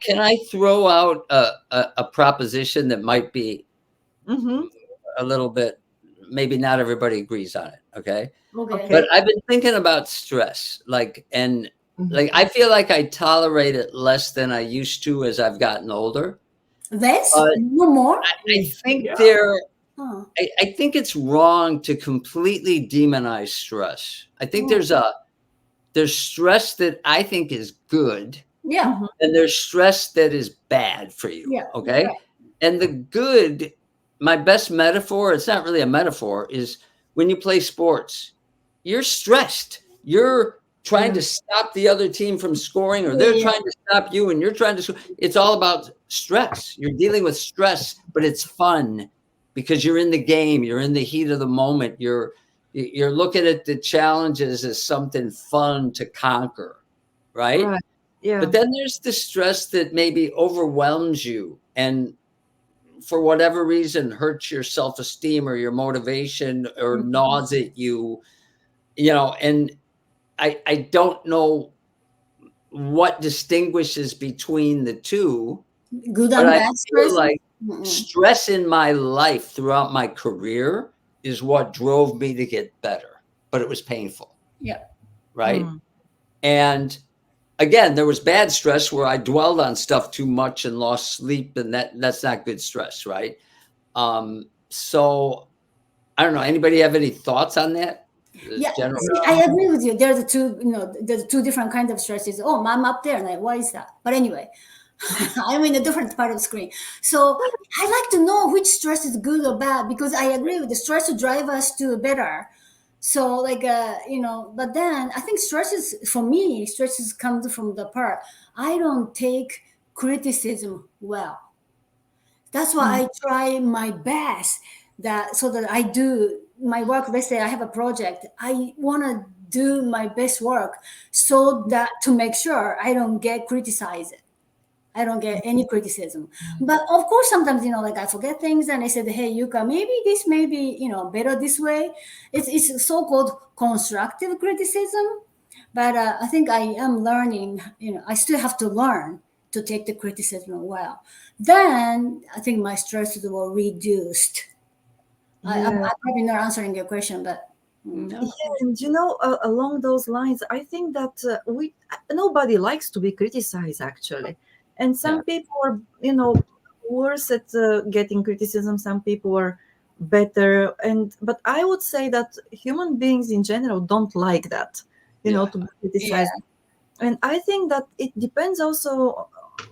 can I throw out a proposition that might be a little bit, maybe not everybody agrees on it, okay? Okay. But I've been thinking about stress, like, and like I feel like I tolerate it less than I used to as I've gotten older. Less? But No more? I think Huh. I think it's wrong to completely demonize stress. I think there's stress that I think is good, Yeah. and there's stress that is bad for you. Yeah. Okay. Right. And the good, my best metaphor, it's not really a metaphor, is when you play sports, you're stressed. You're trying to stop the other team from scoring, or they're Yeah. trying to stop you, and you're trying to. It's all about stress. You're dealing with stress, but it's fun because you're in the game. You're in the heat of the moment. You're looking at the challenges as something fun to conquer, right? Right. Yeah. But then there's the stress that maybe overwhelms you and for whatever reason hurts your self-esteem or your motivation or gnaws at you, and I don't know what distinguishes between the two, Good but and I bad feel stress? like stress in my life throughout my career is what drove me to get better, but it was painful. Yeah. Right. And again, there was bad stress where I dwelled on stuff too much and lost sleep, and that's not good stress, right? So I don't know. Anybody have any thoughts on that? Yeah, General. see, I agree with you. There are the two, there's two different kinds of stresses. Oh, I'm up there, like, why is that? But anyway, I'm in a different part of the screen. So I like to know which stress is good or bad because I agree with the stress to drive us to better. So like but then I think for me, stresses comes from the part I don't take criticism well. That's why I try my best so that I do my work. Let's say I have a project, I want to do my best work so that to make sure I don't get criticized. I don't get any criticism. But of course, sometimes, like I forget things and I said, hey, Yuka, maybe this may be, better this way. It's so-called constructive criticism. But I think I am learning, I still have to learn to take the criticism well. Then I think my stress will reduced. I'm probably not answering your question, but No. And along those lines, I think that nobody likes to be criticized actually, and some people are worse at getting criticism. Some people are better, but I would say that human beings in general don't like that, to be criticized. And I think that it depends also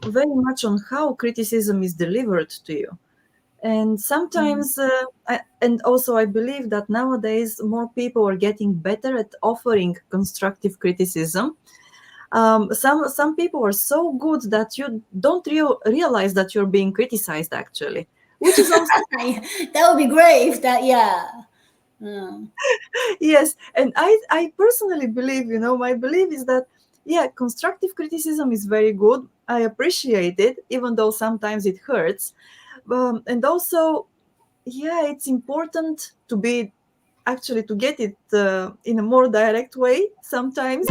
very much on how criticism is delivered to you. And sometimes, and also I believe that nowadays more people are getting better at offering constructive criticism. Some people are so good that you don't realize that you're being criticized actually, which is also that would be great if that, yes. And I personally believe, my belief is that constructive criticism is very good. I appreciate it, even though sometimes it hurts. And also, it's important to get it in a more direct way sometimes.